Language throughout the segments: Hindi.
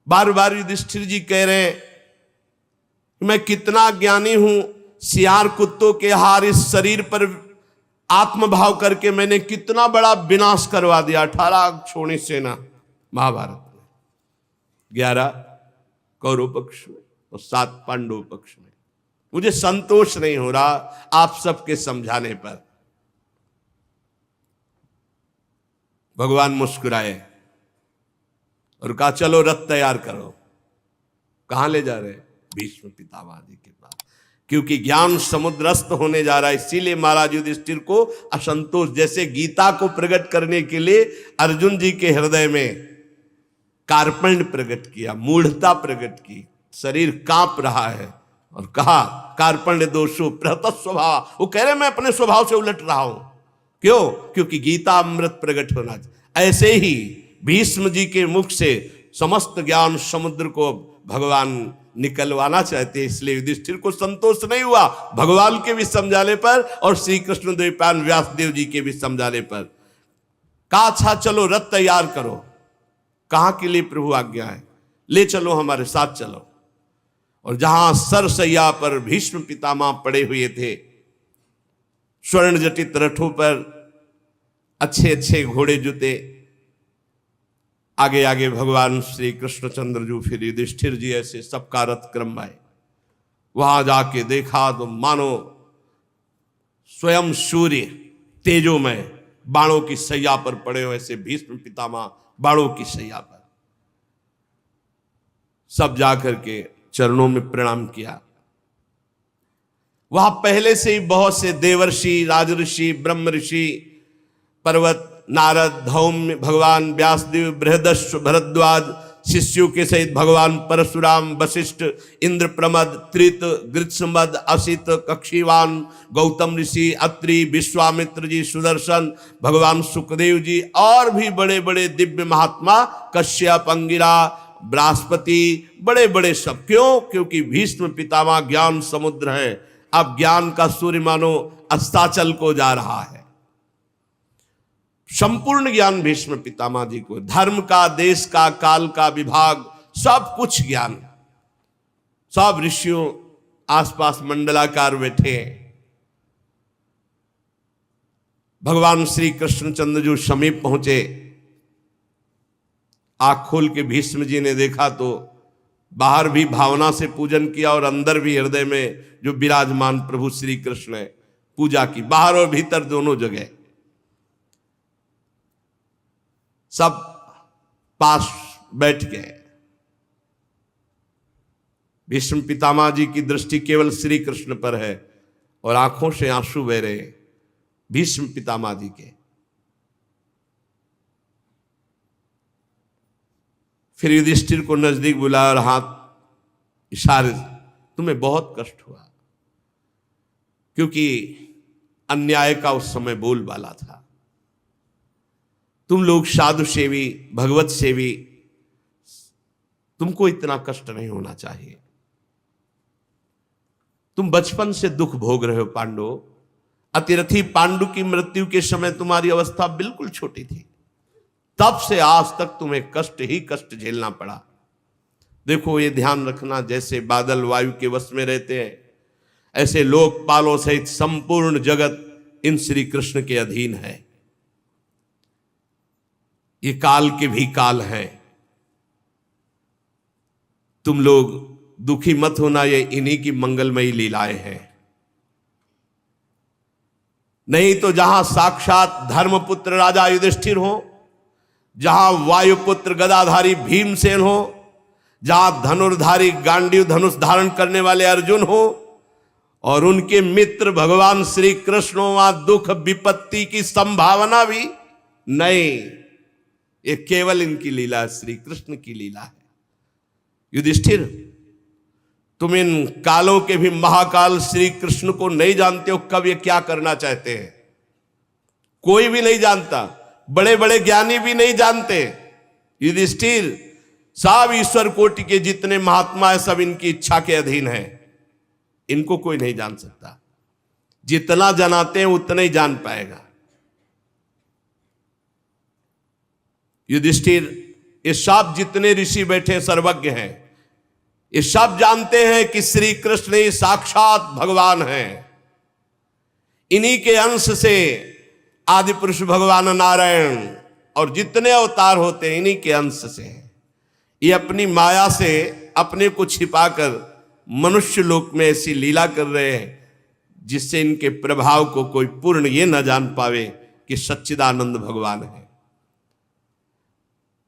बार बार युधिष्ठिर जी कह रहे हैं मैं कितना ज्ञानी हूं, सियार कुत्तों के हार इस शरीर पर आत्मभाव करके मैंने कितना बड़ा विनाश करवा दिया। 18 छोड़ी सेना महाभारत में, 11 कौरव पक्ष में और 7 पांडव पक्ष में। मुझे संतोष नहीं हो रहा आप सबके समझाने पर। भगवान मुस्कुराए और कहा चलो रथ तैयार करो। कहां ले जा रहे? भीष्म पितामह जी के पास, क्योंकि ज्ञान समुद्रस्थ होने जा रहा है। इसीलिए महाराज युधिष्ठिर को असंतोष, जैसे गीता को प्रकट करने के लिए अर्जुन जी के हृदय में कार्पण्य प्रकट किया, मूढ़ता प्रकट की, शरीर कांप रहा है और कहा कार्पण्य दोषो प्रहत स्वभाव। वो कह रहे मैं अपने स्वभाव से उलट रहा हूं। क्यों? क्योंकि गीता अमृत प्रकट होना चाहिए। ऐसे ही भीष्म जी के मुख से समस्त ज्ञान समुद्र को भगवान निकलवाना चाहते हैं। इसलिए युधिष्ठिर को संतोष नहीं हुआ भगवान के भी समझाने पर और श्री कृष्ण द्वैपायन व्यासदेव जी के भी समझाने पर। कहा अच्छा चलो रथ तैयार करो। कहां के लिए प्रभु आज्ञा है? ले चलो हमारे साथ चलो। और जहां सरसैया पर भीष्म पितामह पड़े हुए थे, स्वर्ण जटित रथों पर, अच्छे अच्छे घोड़े जुते, आगे आगे भगवान श्री कृष्णचंद्र जी, फिर युधिष्ठिर जी, ऐसे सबका रथ क्रम आए। वहां जाके देखा तो मानो स्वयं सूर्य तेजोमय बाणों की सैया पर पड़े हुए, ऐसे भीष्म पितामह बाणों की सैया पर। सब जाकर के चरणों में प्रणाम किया। वहां पहले से ही बहुत से देवर्षि, राजऋषि, ब्रह्म ऋषि, पर्वत, नारद, धौम्य, भगवान व्यासदेव, बृहदस्व, भरद्वाज, शिष्यों के सहित भगवान परशुराम, वशिष्ठ, इंद्रप्रमद, त्रित, गृत्समद, असित, कक्षीवान, गौतम ऋषि, अत्रि, विश्वामित्र जी, सुदर्शन, भगवान सुखदेव जी और भी बड़े बड़े दिव्य महात्मा, कश्यप, अंगिरा, बृहस्पति, बड़े बड़े सब। क्यों? क्योंकि भीष्म पितामह ज्ञान समुद्र है। अब ज्ञान का सूर्य मानो अस्ताचल को जा रहा है। संपूर्ण ज्ञान भीष्म पितामह जी को, धर्म का, देश का, काल का विभाग, सब कुछ ज्ञान। सब ऋषियों आसपास मंडलाकार बैठे हैं। भगवान श्री कृष्णचंद्र जी समीप पहुंचे। आंख खोल के भीष्म जी ने देखा तो बाहर भी भावना से पूजन किया और अंदर भी हृदय में जो विराजमान प्रभु श्री कृष्ण है पूजा की, बाहर और भीतर दोनों जगह। सब पास बैठ गए। भीष्म पितामह जी की दृष्टि केवल श्री कृष्ण पर है और आंखों से आंसू बह रहे भीष्म पितामह जी के। फिर युधिष्ठिर को नजदीक बुलाया और हाथ इशारे, तुम्हें बहुत कष्ट हुआ क्योंकि अन्याय का उस समय बोलबाला था। तुम लोग साधु सेवी, भगवत सेवी, तुमको इतना कष्ट नहीं होना चाहिए। तुम बचपन से दुख भोग रहे हो पांडव। अतिरथी पांडु की मृत्यु के समय तुम्हारी अवस्था बिल्कुल छोटी थी, तब से आज तक तुम्हें कष्ट ही कष्ट झेलना पड़ा। देखो ये ध्यान रखना, जैसे बादल वायु के वश में रहते हैं, ऐसे लोकपालों सहित संपूर्ण जगत इन श्री कृष्ण के अधीन है। ये काल के भी काल हैं। तुम लोग दुखी मत होना, ये इन्हीं की मंगलमयी लीलाएं हैं। नहीं तो जहां साक्षात धर्मपुत्र राजा युधिष्ठिर हो, जहां वायुपुत्र गदाधारी भीमसेन हो, जहां धनुर्धारी गांडीव धनुष धारण करने वाले अर्जुन हो और उनके मित्र भगवान श्री कृष्ण हो, वहां दुख विपत्ति की संभावना भी नहीं। ये केवल इनकी लीला, श्री कृष्ण की लीला है। युधिष्ठिर, तुम इन कालों के भी महाकाल श्री कृष्ण को नहीं जानते हो, कब ये क्या करना चाहते हैं कोई भी नहीं जानता। बड़े बड़े ज्ञानी भी नहीं जानते। युधिष्ठिर, सब ईश्वर कोटि के जितने महात्मा है सब इनकी इच्छा के अधीन है। इनको कोई नहीं जान सकता। जितना जनाते हैं उतना ही जान पाएगा। युधिष्ठिर, ये सब जितने ऋषि बैठे सर्वज्ञ हैं, ये सब जानते हैं कि श्री कृष्ण ही साक्षात भगवान हैं। इन्हीं के अंश से आदि पुरुष भगवान नारायण और जितने अवतार होते हैं इन्हीं के अंश से हैं। ये अपनी माया से अपने को छिपाकर मनुष्य लोक में ऐसी लीला कर रहे हैं जिससे इनके प्रभाव को कोई पूर्ण ये न जान पावे कि सच्चिदानंद भगवान है।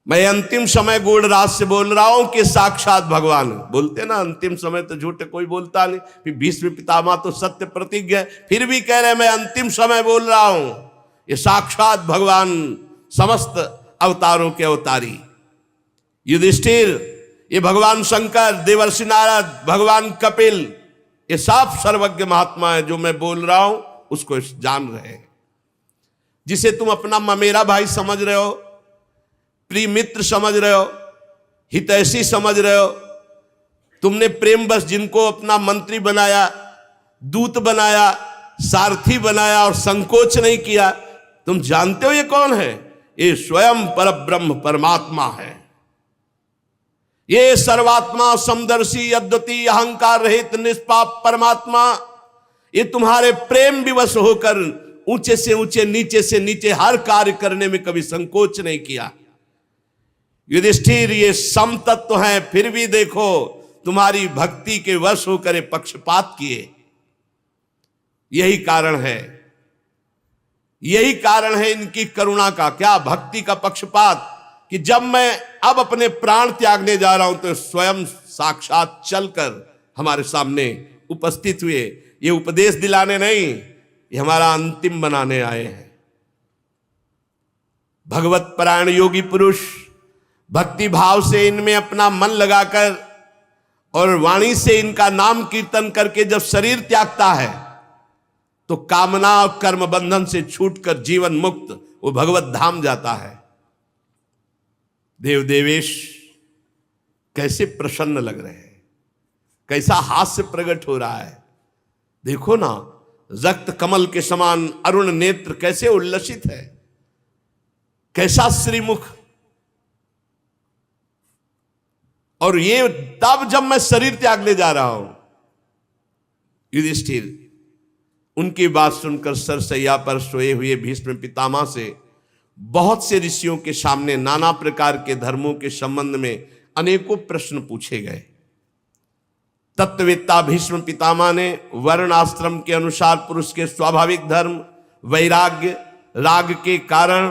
मैं अंतिम समय गूढ़ राज से बोल रहा हूं कि साक्षात भगवान बोलते ना, अंतिम समय तो झूठ कोई बोलता नहीं। फिर भीष्म पितामह तो सत्य प्रतिज्ञ है, फिर भी कह रहे मैं अंतिम समय बोल रहा हूं। ये साक्षात भगवान समस्त अवतारों के अवतारी युधिष्ठिर, ये भगवान शंकर, देवर्षि नारद, भगवान कपिल, ये सब सर्वज्ञ महात्मा है। जो मैं बोल रहा हूं उसको जान रहे हैं। जिसे तुम अपना ममेरा भाई समझ रहे हो, प्रिय मित्र समझ रहे हो, हितैषी समझ रहे हो, तुमने प्रेम बस जिनको अपना मंत्री बनाया, दूत बनाया, सारथी बनाया और संकोच नहीं किया, तुम जानते हो ये कौन है? ये स्वयं परब्रह्म परमात्मा है। ये सर्वात्मा समदर्शी अद्वितीय अहंकार रहित निष्पाप परमात्मा, ये तुम्हारे प्रेम विवश होकर ऊंचे से ऊंचे, नीचे से नीचे हर कार्य करने में कभी संकोच नहीं किया। युधिष्ठिर, ये समतत्व हैं, फिर भी देखो तुम्हारी भक्ति के वश होकर पक्षपात किए। यही कारण है, यही कारण है इनकी करुणा का। क्या भक्ति का पक्षपात कि जब मैं अब अपने प्राण त्यागने जा रहा हूं तो स्वयं साक्षात चलकर हमारे सामने उपस्थित हुए। ये उपदेश दिलाने नहीं, ये हमारा अंतिम बनाने आए हैं। भगवत परायण योगी पुरुष भक्ति भाव से इनमें अपना मन लगाकर और वाणी से इनका नाम कीर्तन करके जब शरीर त्यागता है तो कामना और कर्म बंधन से छूटकर जीवन मुक्त वो भगवत धाम जाता है। देव देवेश कैसे प्रसन्न लग रहे हैं, कैसा हास्य प्रकट हो रहा है। देखो ना, रक्त कमल के समान अरुण नेत्र कैसे उल्लसित है, कैसा श्रीमुख। और ये तब जब मैं शरीर त्यागने जा रहा हूं। युधिष्ठिर उनकी बात सुनकर सरसैया पर सोए हुए भीष्म पितामह से बहुत से ऋषियों के सामने नाना प्रकार के धर्मों के संबंध में अनेकों प्रश्न पूछे गए। तत्ववेत्ता भीष्म पितामह ने वर्ण आश्रम के अनुसार पुरुष के स्वाभाविक धर्म, वैराग्य, राग के कारण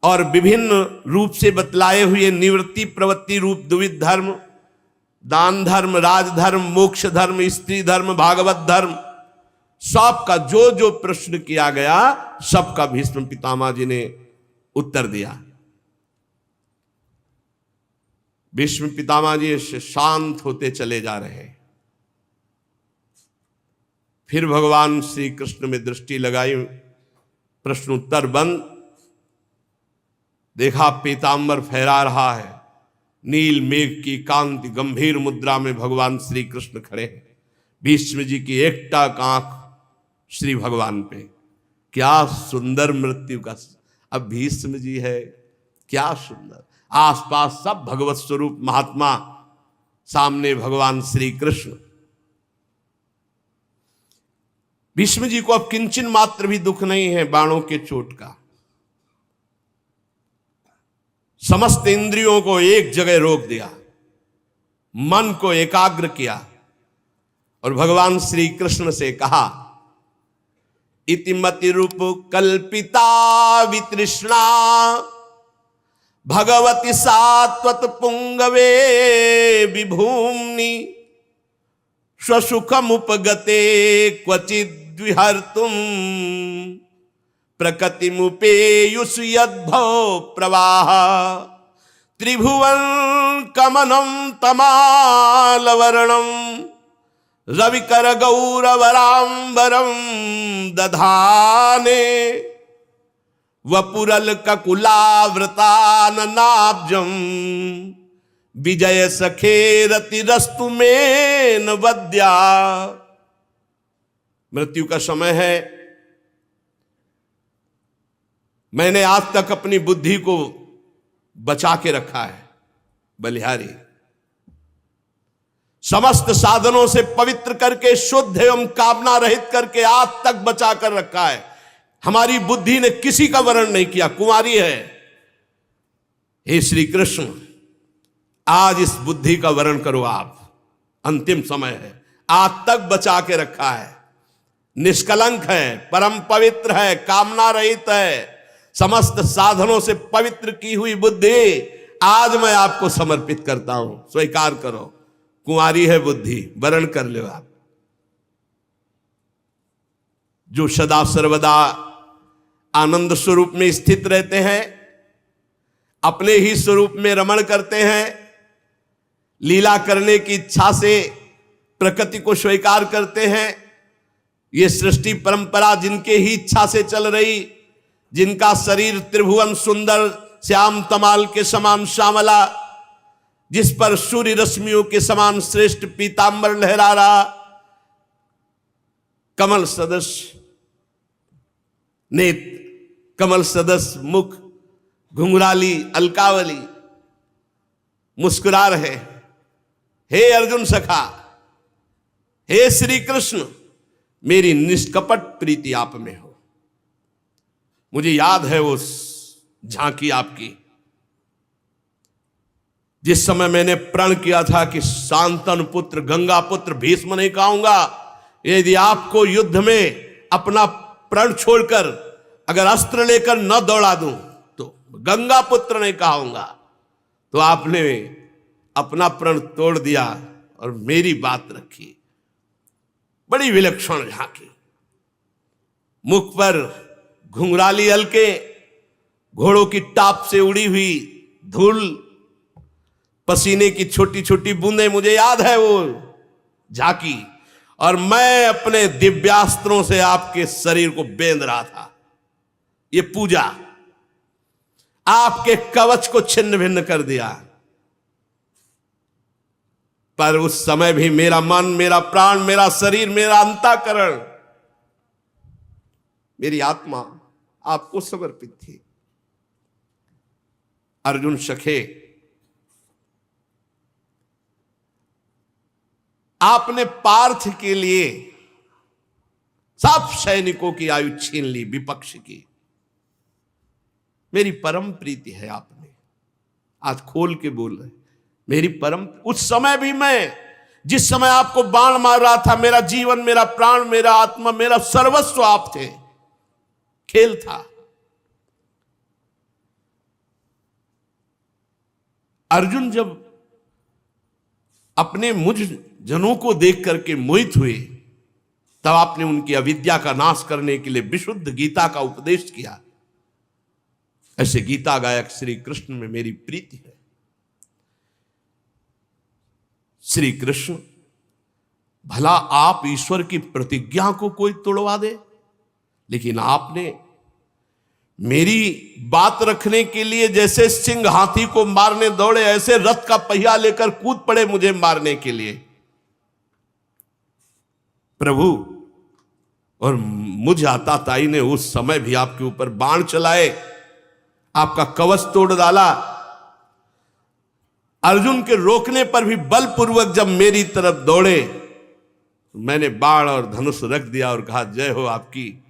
और विभिन्न रूप से बतलाए हुए निवृत्ति प्रवृत्ति रूप द्विविध धर्म, दान धर्म, राजधर्म, मोक्ष धर्म, स्त्री धर्म, भागवत धर्म, सबका जो जो प्रश्न किया गया सबका भीष्म पितामह जी ने उत्तर दिया। भीष्म पितामह जी शांत होते चले जा रहे हैं। फिर भगवान श्री कृष्ण में दृष्टि लगाई, प्रश्नोत्तर बंद। देखा पीतांबर फहरा रहा है, नील मेघ की कांति गंभीर मुद्रा में भगवान श्री कृष्ण खड़े हैं। भीष्म जी की एकटक आंख श्री भगवान पे। क्या सुंदर मृत्यु का अब भीष्म जी है, क्या सुंदर। आसपास सब भगवत स्वरूप महात्मा, सामने भगवान श्री कृष्ण। भीष्म जी को अब किंचन मात्र भी दुख नहीं है बाणों के चोट का। समस्त इंद्रियों को एक जगह रोक दिया, मन को एकाग्र किया और भगवान श्री कृष्ण से कहा, इतिमति रूप कल्पिता वितृष्णा भगवती सात्वत पुंगवे विभूम्नि स्वसुखमुपगते क्वचिद् विहर्तुम प्रकृतिमुपेयुष यद्भव प्रवाह त्रिभुवन कमनं तमालवर्णं रविकर गौरवरांबरं दधाने वपुरल ककुलावृताननाब्जं विजय सखेरतिरस्तु मेन वद्या। मृत्यु का समय है। मैंने आज तक अपनी बुद्धि को बचा के रखा है बलिहारी, समस्त साधनों से पवित्र करके शुद्ध एवं कामना रहित करके आज तक बचा कर रखा है। हमारी बुद्धि ने किसी का वर्ण नहीं किया, कुंवारी है। हे श्री कृष्ण, आज इस बुद्धि का वर्ण करो आप, अंतिम समय है, आज तक बचा के रखा है, निष्कलंक है, परम पवित्र है, कामना रहित है, समस्त साधनों से पवित्र की हुई बुद्धि आज मैं आपको समर्पित करता हूं, स्वीकार करो। कुंवारी है बुद्धि, वर्ण कर लो आप। जो सदा सर्वदा आनंद स्वरूप में स्थित रहते हैं, अपने ही स्वरूप में रमण करते हैं, लीला करने की इच्छा से प्रकृति को स्वीकार करते हैं, ये सृष्टि परंपरा जिनके ही इच्छा से चल रही, जिनका शरीर त्रिभुवन सुंदर श्याम तमाल के समान श्यामला, जिस पर सूर्य रश्मियों के समान श्रेष्ठ पीतांबर लहरा रहा, कमल सदस्य नेत्र, कमल सदस्य मुख, घुंघराली अलकावली मुस्कुरा रहे। हे अर्जुन सखा, हे श्री कृष्ण, मेरी निष्कपट प्रीति आप में हो। मुझे याद है वो झांकी आपकी, जिस समय मैंने प्रण किया था कि शांतनु पुत्र गंगा पुत्र भीष्म नहीं कहूंगा, यदि आपको युद्ध में अपना प्रण छोड़कर अगर अस्त्र लेकर न दौड़ा दूं तो गंगा पुत्र नहीं कहूंगा। तो आपने अपना प्रण तोड़ दिया और मेरी बात रखी। बड़ी विलक्षण झांकी, मुख पर घुंघराली हल्के, घोड़ों की टाप से उड़ी हुई धूल, पसीने की छोटी छोटी बूंदें, मुझे याद है वो झांकी। और मैं अपने दिव्यास्त्रों से आपके शरीर को बेंध रहा था। ये पूजा आपके कवच को छिन्न भिन्न कर दिया। पर उस समय भी मेरा मन, मेरा प्राण, मेरा शरीर, मेरा अंतःकरण, मेरी आत्मा आपको समर्पित थी। अर्जुन सखे, आपने पार्थ के लिए सब सैनिकों की आयु छीन ली, विपक्ष की। मेरी परम प्रीति है आप में, आज खोल के बोल रहे, मेरी परम। उस समय भी मैं, जिस समय आपको बाण मार रहा था, मेरा जीवन, मेरा प्राण, मेरा आत्मा, मेरा सर्वस्व आप थे, खेल था। अर्जुन जब अपने मुझ जनों को देख करके मोहित हुए, तब आपने उनकी अविद्या का नाश करने के लिए विशुद्ध गीता का उपदेश किया। ऐसे गीता गायक श्री कृष्ण में मेरी प्रीति है। श्री कृष्ण, भला आप ईश्वर की प्रतिज्ञा को कोई तोड़वा दे, लेकिन आपने मेरी बात रखने के लिए जैसे सिंह हाथी को मारने दौड़े, ऐसे रथ का पहिया लेकर कूद पड़े मुझे मारने के लिए। प्रभु, और मुझ आताताई ने उस समय भी आपके ऊपर बाण चलाए, आपका कवच तोड़ डाला। अर्जुन के रोकने पर भी बलपूर्वक जब मेरी तरफ दौड़े, मैंने बाण और धनुष रख दिया और कहा, जय हो आपकी।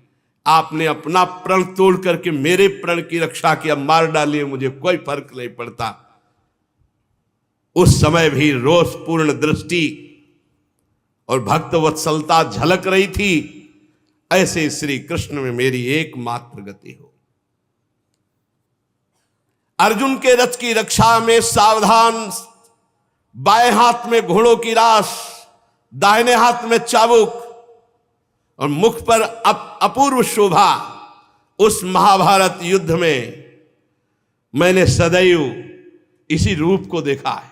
आपने अपना प्रण तोड़ करके मेरे प्रण की रक्षा किया, मार डालिए, मुझे कोई फर्क नहीं पड़ता। उस समय भी रोषपूर्ण दृष्टि और भक्त वत्सलता झलक रही थी। ऐसे श्री कृष्ण में मेरी एकमात्र गति हो। अर्जुन के रथ की रक्षा में सावधान, बाएं हाथ में घोड़ों की रास, दाहिने हाथ में चाबुक और मुख पर अपूर्व शोभा। उस महाभारत युद्ध में मैंने सदैव इसी रूप को देखा है।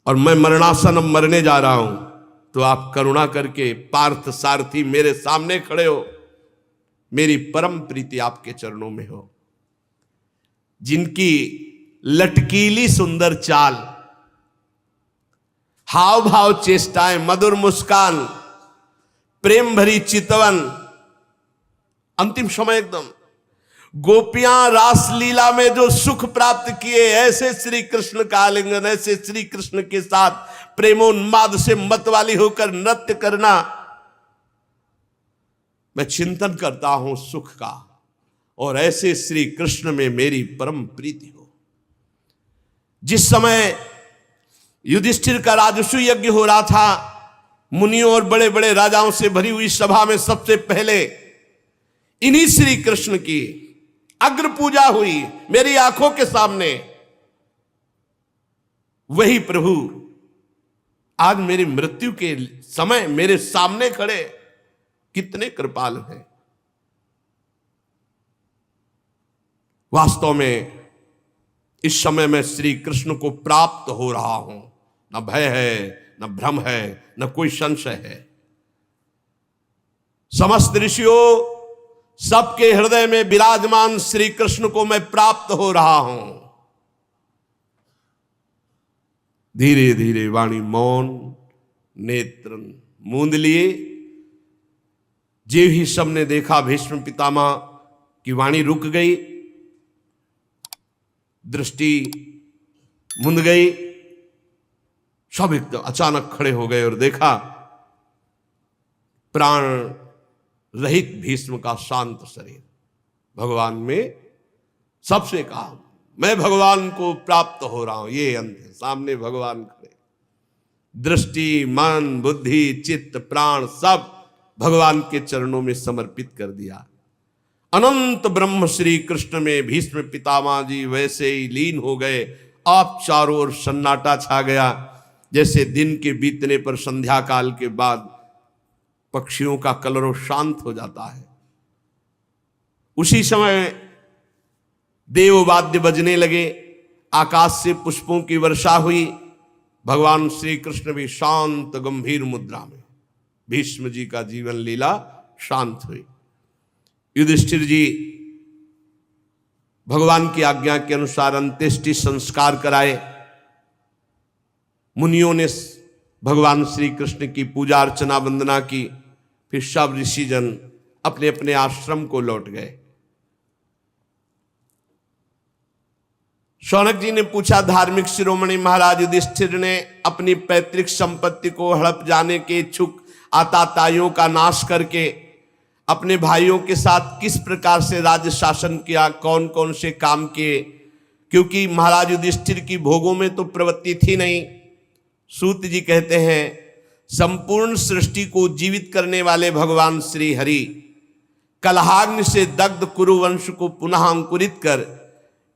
और मैं मरणासन मरने जा रहा हूं, तो आप करुणा करके पार्थ सारथी मेरे सामने खड़े हो। मेरी परम प्रीति आपके चरणों में हो। जिनकी लटकीली सुंदर चाल, हाव भाव चेष्टाएं, मधुर मुस्कान, प्रेम भरी चितवन, अंतिम समय एकदम गोपियां रासलीला में जो सुख प्राप्त किए, ऐसे श्री कृष्ण का आलिंगन, ऐसे श्री कृष्ण के साथ प्रेमोन्माद से मत वाली होकर नृत्य करना, मैं चिंतन करता हूं सुख का, और ऐसे श्री कृष्ण में मेरी परम प्रीति हो। जिस समय युधिष्ठिर का राजसूय यज्ञ हो रहा था, मुनियों और बड़े बड़े राजाओं से भरी हुई सभा में सबसे पहले इन्हीं श्री कृष्ण की अग्र पूजा हुई मेरी आंखों के सामने। वही प्रभु आज मेरी मृत्यु के समय मेरे सामने खड़े, कितने कृपालु हैं। वास्तव में इस समय मैं श्री कृष्ण को प्राप्त हो रहा हूं, न भय है, न भ्रम है, न कोई संशय है। समस्त ऋषियों, सबके हृदय में विराजमान श्री कृष्ण को मैं प्राप्त हो रहा हूं। धीरे धीरे वाणी मौन, नेत्र मूंद लिए। जे ही सबने देखा, भीष्म पितामह की वाणी रुक गई, दृष्टि मुंद गई। सब एकदम अचानक खड़े हो गए और देखा प्राण रहित भीष्म का शांत शरीर। भगवान में सबसे कहा, मैं भगवान को प्राप्त हो रहा हूं। ये अंत है, सामने भगवान खड़े, दृष्टि, मन, बुद्धि, चित्त, प्राण सब भगवान के चरणों में समर्पित कर दिया। अनंत ब्रह्म श्री कृष्ण में भीष्म पितामह जी वैसे ही लीन हो गए। आप चारों ओर सन्नाटा छा गया, जैसे दिन के बीतने पर संध्या काल के बाद पक्षियों का कलरव शांत हो जाता है। उसी समय देववाद्य बजने लगे, आकाश से पुष्पों की वर्षा हुई। भगवान श्री कृष्ण भी शांत गंभीर मुद्रा में, भीष्म जी का जीवन लीला शांत हुई। युधिष्ठिर जी भगवान की आज्ञा के अनुसार अंत्येष्टि संस्कार कराए। मुनियों ने भगवान श्री कृष्ण की पूजा अर्चना वंदना की। फिर सब ऋषिजन अपने अपने आश्रम को लौट गए। शौनक जी ने पूछा, धार्मिक शिरोमणि महाराज युधिष्ठिर ने अपनी पैतृक संपत्ति को हड़प जाने के इच्छुक आताताइयों का नाश करके अपने भाइयों के साथ किस प्रकार से राज्य शासन किया, कौन कौन से काम किए? क्योंकि महाराज युधिष्ठिर की भोगों में तो प्रवृत्ति थी नहीं। सूत जी कहते हैं, संपूर्ण सृष्टि को जीवित करने वाले भगवान श्री हरि कलहाग्नि से दग्ध कुरुवंश को पुनः अंकुरित कर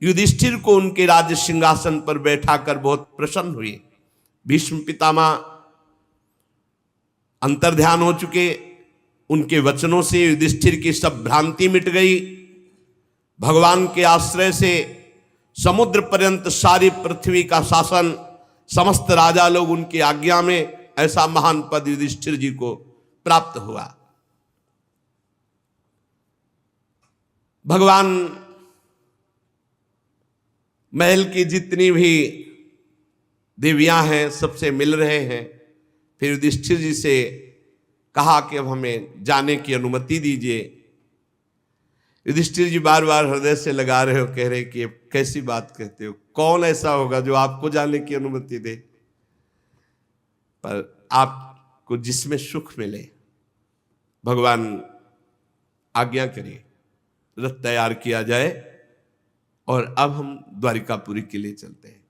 युधिष्ठिर को उनके राज्य सिंहासन पर बैठाकर बहुत प्रसन्न हुए। भीष्म पितामह अंतर्ध्यान हो चुके, उनके वचनों से युधिष्ठिर की सब भ्रांति मिट गई। भगवान के आश्रय से समुद्र पर्यंत सारी पृथ्वी का शासन, समस्त राजा लोग उनकी आज्ञा में, ऐसा महान पद युधिष्ठिर जी को प्राप्त हुआ। भगवान महल की जितनी भी देवियां हैं सबसे मिल रहे हैं। फिर युधिष्ठिर जी से कहा कि अब हमें जाने की अनुमति दीजिए। युधिष्ठिर जी बार बार हृदय से लगा रहे हो, कह रहे कि कैसी बात कहते हो, कौन ऐसा होगा जो आपको जाने की अनुमति दे? पर आपको जिसमें सुख मिले, भगवान आज्ञा करिए, रथ तैयार किया जाए और अब हम द्वारिकापुरी के लिए चलते हैं।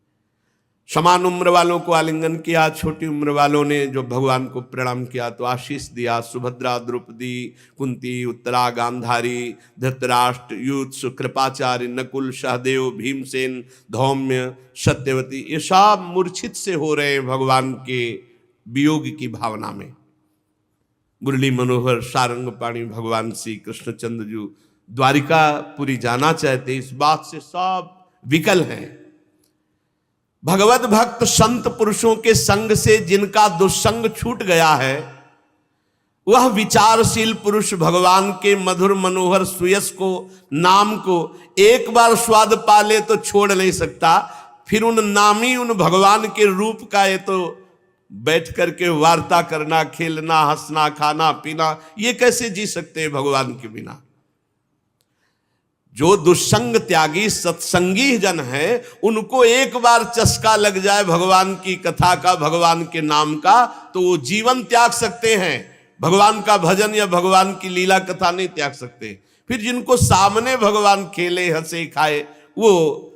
समान उम्र वालों को आलिंगन किया, छोटी उम्र वालों ने जो भगवान को प्रणाम किया तो आशीष दिया। सुभद्रा, द्रौपदी, कुंती, उत्तरा, गांधारी, धृतराष्ट्र, युत्सु, कृपाचार्य, नकुल, सहदेव, भीमसेन, धौम्य, सत्यवती, ये सब मूर्छित से हो रहे हैं भगवान के वियोग की भावना में। मुरली मनोहर सारंग पाणी भगवान श्री कृष्णचंद्र जी द्वारिकापुरी जाना चाहते, इस बात से सब विकल हैं। भगवत भक्त संत पुरुषों के संग से जिनका दुस्संग छूट गया है, वह विचारशील पुरुष भगवान के मधुर मनोहर सुयस को, नाम को एक बार स्वाद पा ले तो छोड़ नहीं सकता। फिर उन नामी, उन भगवान के रूप का ये तो बैठ करके वार्ता करना, खेलना, हंसना, खाना पीना, ये कैसे जी सकते हैं भगवान के बिना? जो दुष्संग त्यागी सत्संगी जन है, उनको एक बार चस्का लग जाए भगवान की कथा का, भगवान के नाम का, तो वो जीवन त्याग सकते हैं। भगवान का भजन या भगवान की लीला कथा नहीं त्याग सकते। फिर जिनको सामने भगवान खेले हंसे खाए, वो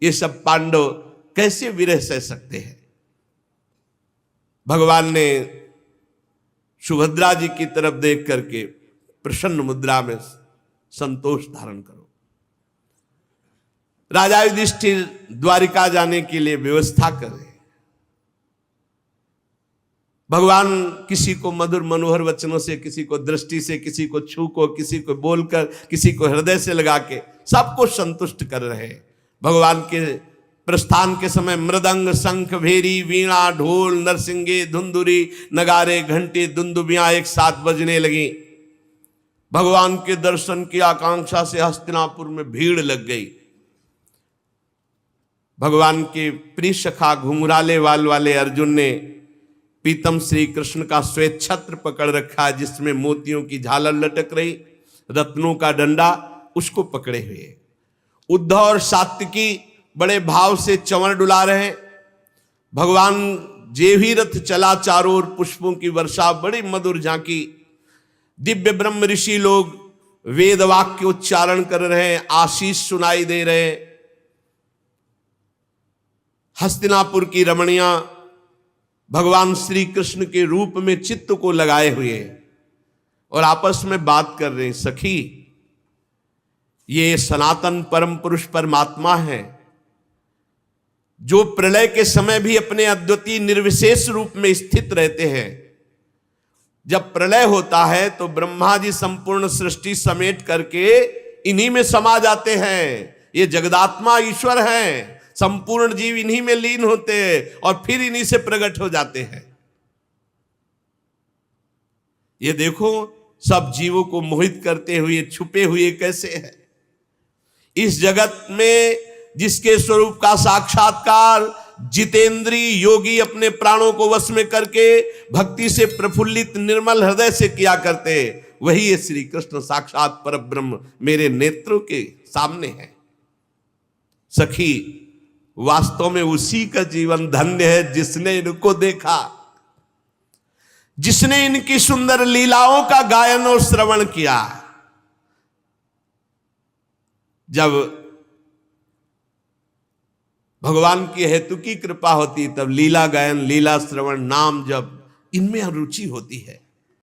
ये सब पांडव कैसे विरह सह सकते हैं। भगवान ने सुभद्रा जी की तरफ देख करके प्रसन्न मुद्रा में संतोष धारण करो। राजा युधिष्ठिर द्वारिका जाने के लिए व्यवस्था कर रहे। भगवान किसी को मधुर मनोहर वचनों से, किसी को दृष्टि से, किसी को छू को, किसी को बोलकर, किसी को हृदय से लगा के सबको संतुष्ट कर रहे हैं। भगवान के प्रस्थान के समय मृदंग, शंख, भेरी, वीणा, ढोल, नरसिंगे, धुंधुरी, नगारे, घंटी, दुंदुबियां एक साथ बजने लगी। भगवान के दर्शन की आकांक्षा से हस्तिनापुर में भीड़ लग गई। भगवान के प्रिय सखा घुंघराले वाल वाले अर्जुन ने पीतम श्री कृष्ण का श्वेत छत्र पकड़ रखा, जिसमें मोतियों की झालर लटक रही, रत्नों का डंडा, उसको पकड़े हुए। उद्धव और सात्विकी बड़े भाव से चंवर डुला रहे। भगवान जेभी रथ चला, चारों ओर पुष्पों की वर्षा, बड़ी मधुर झांकी। दिव्य ब्रह्म ऋषि लोग वेद वाक्य उच्चारण कर रहे हैं, आशीष सुनाई दे रहे। हस्तिनापुर की रमणियां भगवान श्री कृष्ण के रूप में चित्त को लगाए हुए और आपस में बात कर रहे हैं। सखी, ये सनातन परम पुरुष परमात्मा है, जो प्रलय के समय भी अपने अद्वितीय निर्विशेष रूप में स्थित रहते हैं। जब प्रलय होता है तो ब्रह्मा जी संपूर्ण सृष्टि समेट करके इन्हीं में समा जाते हैं। ये जगदात्मा ईश्वर हैं, संपूर्ण जीव इन्हीं में लीन होते हैं और फिर इन्हीं से प्रकट हो जाते हैं। ये देखो, सब जीवों को मोहित करते हुए छुपे हुए कैसे है। इस जगत में जिसके स्वरूप का साक्षात्कार जितेंद्री योगी अपने प्राणों को वश में करके भक्ति से प्रफुल्लित निर्मल हृदय से किया करते, वही ये श्री कृष्ण साक्षात परब्रह्म मेरे नेत्रों के सामने है। सखी, वास्तव में उसी का जीवन धन्य है जिसने इनको देखा, जिसने इनकी सुंदर लीलाओं का गायन और श्रवण किया। जब भगवान की हेतु की कृपा होती, तब लीला गायन, लीला श्रवण, नाम जब, इनमें रुचि होती है।